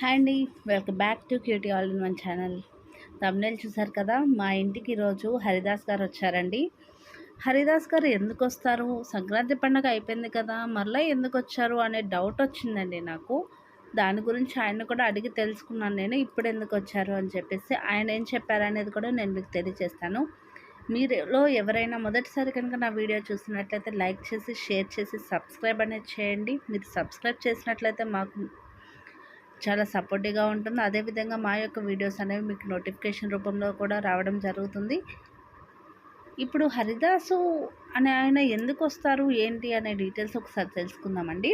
Hi అండి, welcome back to QT all in one channel. Thumbnail చూసారు కదా, మా ఇంటికి ఈరోజు హరిదాస్ గారు వచ్చారండి. హరిదాస్ గారు ఎందుకు వస్తారు? సంక్రాంతి పండుగ అయిపోయింది కదా, మరలా ఎందుకు వచ్చారు అనే డౌట్ వచ్చిందండి నాకు. దాని గురించి ఆయన కూడా అడిగి తెలుసుకున్నాను నేను, ఇప్పుడు ఎందుకు వచ్చారు అని చెప్పేసి. ఆయన ఏం చెప్పారు అనేది కూడా నేను మీకు తెలియజేస్తాను. మీలో ఎవరైనా మొదటిసారి కనుక నా వీడియో చూస్తున్నట్లయితే లైక్ చేసి, షేర్ చేసి, సబ్స్క్రైబ్ అనేది చేయండి. మీరు సబ్స్క్రైబ్ చేసినట్లయితే మాకు చాలా సపోర్టివ్గా ఉంటుంది. అదేవిధంగా మా యొక్క వీడియోస్ అనేవి మీకు నోటిఫికేషన్ రూపంలో కూడా రావడం జరుగుతుంది. ఇప్పుడు హరిదాసు అనే ఆయన ఎందుకు వస్తారు ఏంటి అనే డీటెయిల్స్ ఒకసారి తెలుసుకుందామండి.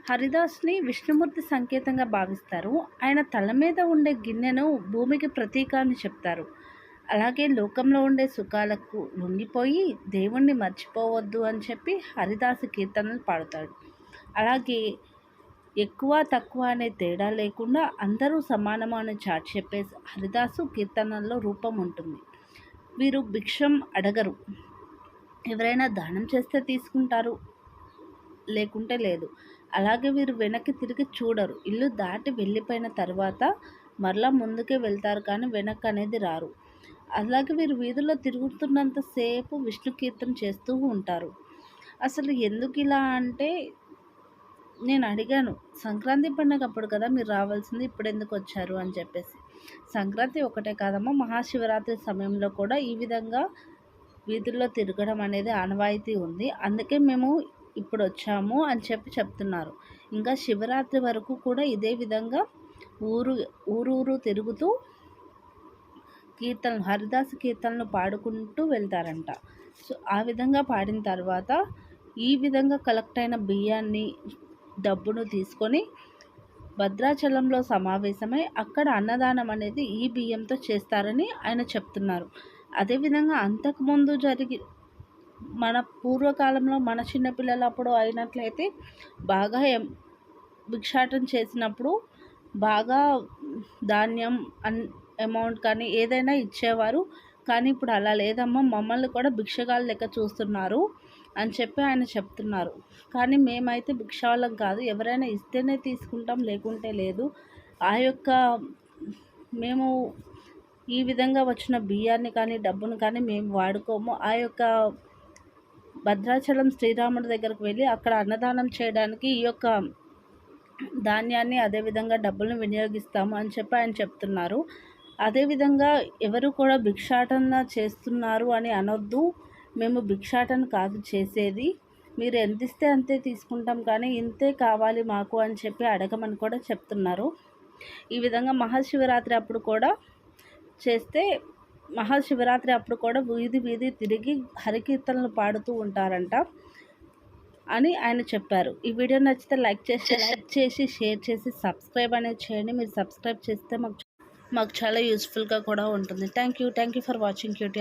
హరిదాస్ని విష్ణుమూర్తి సంకేతంగా భావిస్తారు. ఆయన తల మీద ఉండే గిన్నెను భూమికి ప్రతీక అని చెప్తారు. అలాగే లోకంలో ఉండే సుఖాలకు లొంగిపోయి దేవుణ్ణి మర్చిపోవద్దు అని చెప్పి హరిదాసు కీర్తనలు పాడుతాడు. అలాగే ఎక్కువ తక్కువ అనే తేడా లేకుండా అందరూ సమానము అని చాటి చెప్పే హరిదాసు కీర్తనల్లో రూపం ఉంటుంది. వీరు భిక్షం అడగరు. ఎవరైనా దానం చేస్తే తీసుకుంటారు, లేకుంటే లేదు. అలాగే వీరు వెనక్కి తిరిగి చూడరు. ఇల్లు దాటి వెళ్ళిపోయిన తర్వాత మరలా ముందుకే వెళ్తారు, కానీ వెనక్కి అనేది రారు. అలాగే వీరు వీధుల్లో తిరుగుతున్నంతసేపు విష్ణు కీర్తన చేస్తూ ఉంటారు. అసలు ఎందుకు ఇలా అంటే, నేను అడిగాను, సంక్రాంతి పండుగ అప్పుడు కదా మీరు రావాల్సింది, ఇప్పుడు ఎందుకు వచ్చారు అని చెప్పేసి. సంక్రాంతి ఒకటే కాదమ్మా, మహాశివరాత్రి సమయంలో కూడా ఈ విధంగా వీధుల్లో తిరగడం అనేది ఆనవాయితీ ఉంది. అందుకే మేము ఇప్పుడు వచ్చాము అని చెప్తున్నారు. ఇంకా శివరాత్రి వరకు కూడా ఇదే విధంగా ఊరూరు తిరుగుతూ కీర్తనలు, హరిదాసు కీర్తనలు పాడుకుంటూ వెళ్తారంట. సో ఆ విధంగా పాడిన తర్వాత ఈ విధంగా కలెక్ట్ అయిన బియ్యాన్ని, డబ్బును తీసుకొని భద్రాచలంలో సమావేశమై అక్కడ అన్నదానం అనేది ఈ బియ్యంతో చేస్తారని ఆయన చెప్తున్నారు. అదేవిధంగా అంతకుముందు మన పూర్వకాలంలో మన చిన్నపిల్లలప్పుడు అయినట్లయితే బాగా భిక్షాటన చేసినప్పుడు బాగా ధాన్యం అమౌంట్ కానీ ఏదైనా ఇచ్చేవారు. కానీ ఇప్పుడు అలా లేదమ్మా, మమ్మల్ని కూడా భిక్షగాళ్ళ లెక్క చూస్తున్నారు అని చెప్పి ఆయన చెప్తున్నారు. కానీ మేమైతే భిక్షావళం కాదు, ఎవరైనా ఇస్తేనే తీసుకుంటాం, లేకుంటే లేదు. మేము ఈ విధంగా వచ్చిన బియ్యాన్ని కానీ డబ్బును కానీ మేము వాడుకోము. ఆ యొక్క భద్రాచలం శ్రీరాముడి దగ్గరకు వెళ్ళి అక్కడ అన్నదానం చేయడానికి ఈ యొక్క ధాన్యాన్ని, అదేవిధంగా డబ్బులను వినియోగిస్తాము అని చెప్పి ఆయన చెప్తున్నారు. అదేవిధంగా ఎవరు కూడా భిక్షాటన చేస్తున్నారు అని అనొద్దు. మేము భిక్షాటన కాదు చేసేది, మీరు ఎంత ఇస్తే అంతే తీసుకుంటాం, కానీ ఇంతే కావాలి మాకు అని చెప్పి అడగమని కూడా చెప్తున్నారు. ఈ విధంగా మహాశివరాత్రి అప్పుడు కూడా చేస్తే, మహాశివరాత్రి అప్పుడు కూడా వీధి తిరిగి హరికీర్తనలు పాడుతూ ఉంటారంట అని ఆయన చెప్పారు. ఈ వీడియో నచ్చితే లైక్ చేసి షేర్ చేసి సబ్స్క్రైబ్ అనేది చేయండి. మీరు సబ్స్క్రైబ్ చేస్తే మాకు చాలా యూస్ఫుల్గా కూడా ఉంటుంది. Thank you for watching cutie.